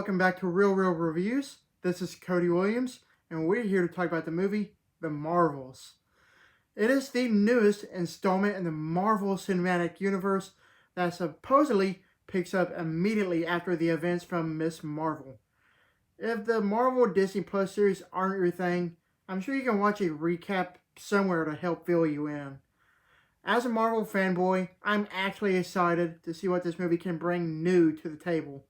welcome back to Real Reviews. This is Cody Williams, and we're here to talk about the movie The Marvels. It is the newest installment in the Marvel Cinematic Universe that supposedly picks up immediately after the events from Ms. Marvel. If the Marvel Disney Plus series aren't your thing, I'm sure you can watch a recap somewhere to help fill you in. As a Marvel fanboy, I'm actually excited to see what this movie can bring new to the table.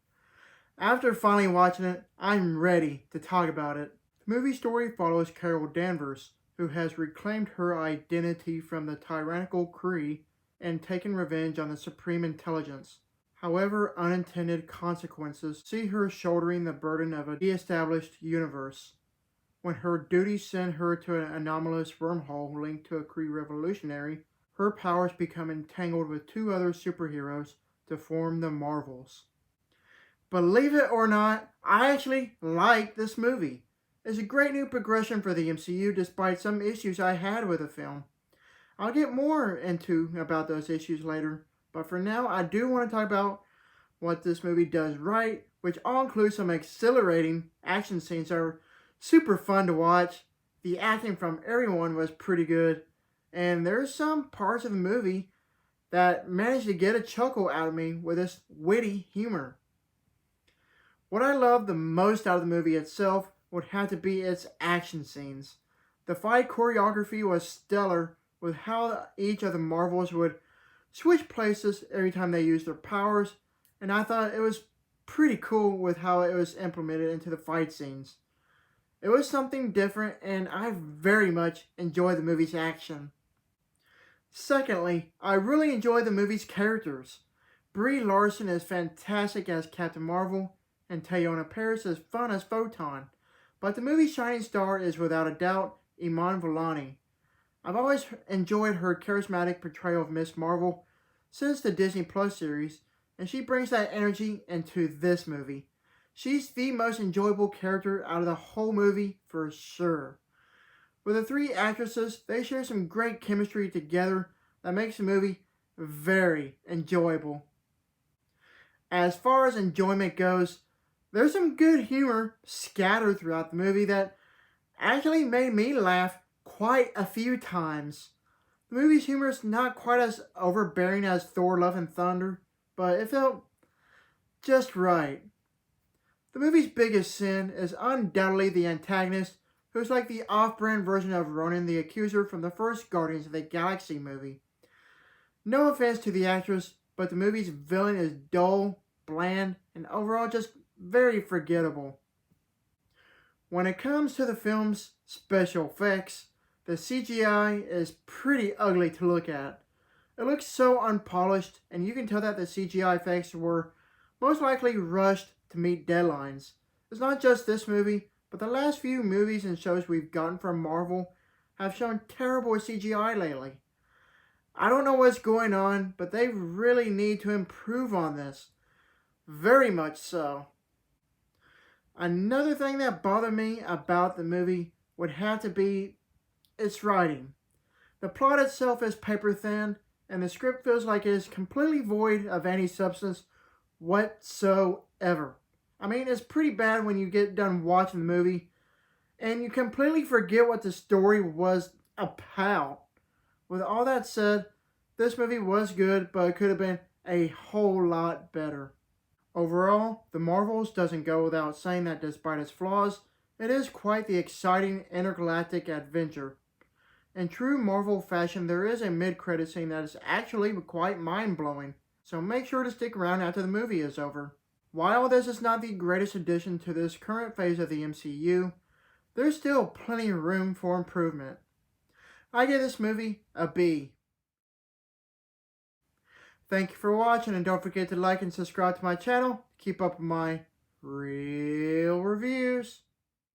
After finally watching it, I'm ready to talk about it. The movie story follows Carol Danvers, who has reclaimed her identity from the tyrannical Kree and taken revenge on the Supreme Intelligence. However, unintended consequences see her shouldering the burden of a de-established universe. When her duties send her to an anomalous wormhole linked to a Kree revolutionary, her powers become entangled with two other superheroes to form the Marvels. Believe it or not, I actually like this movie. It's a great new progression for the MCU despite some issues I had with the film. I'll get more into about those issues later, but for now I do want to talk about what this movie does right, which all includes some exhilarating action scenes that are super fun to watch. The acting from everyone was pretty good, and there's some parts of the movie that managed to get a chuckle out of me with this witty humor. What I love the most out of the movie itself would have to be its action scenes. The fight choreography was stellar, with how each of the Marvels would switch places every time they used their powers, and I thought it was pretty cool with how it was implemented into the fight scenes. It was something different, and I very much enjoyed the movie's action. Secondly, I really enjoyed the movie's characters. Brie Larson is fantastic as Captain Marvel, and Teyonah Parris is fun as Photon, but the movie's shining star is without a doubt Iman Vellani. I've always enjoyed her charismatic portrayal of Ms. Marvel since the Disney Plus series, and she brings that energy into this movie. She's the most enjoyable character out of the whole movie for sure. With the three actresses, they share some great chemistry together that makes the movie very enjoyable. As far as enjoyment goes, there's some good humor scattered throughout the movie that actually made me laugh quite a few times. The movie's humor is not quite as overbearing as Thor: Love and Thunder, but it felt just right. The movie's biggest sin is undoubtedly the antagonist, who's like the off-brand version of Ronan the Accuser from the first Guardians of the Galaxy movie. No offense to the actress, but the movie's villain is dull, bland, and overall just very forgettable. When it comes to the film's special effects, the CGI is pretty ugly to look at. It looks so unpolished, and you can tell that the CGI effects were most likely rushed to meet deadlines. It's not just this movie, but the last few movies and shows we've gotten from Marvel have shown terrible CGI lately. I don't know what's going on, but they really need to improve on this. Very much so. Another thing that bothered me about the movie would have to be its writing. The plot itself is paper thin, and the script feels like it is completely void of any substance whatsoever. I mean, it's pretty bad when you get done watching the movie and you completely forget what the story was about. With all that said, this movie was good, but it could have been a whole lot better. Overall, The Marvels doesn't go without saying that despite its flaws, it is quite the exciting intergalactic adventure. In true Marvel fashion, there is a mid-credit scene that is actually quite mind-blowing, so make sure to stick around after the movie is over. While this is not the greatest addition to this current phase of the MCU, there's still plenty of room for improvement. I give this movie a B. Thank you for watching, and don't forget to like and subscribe to my channel to keep up with my real reviews.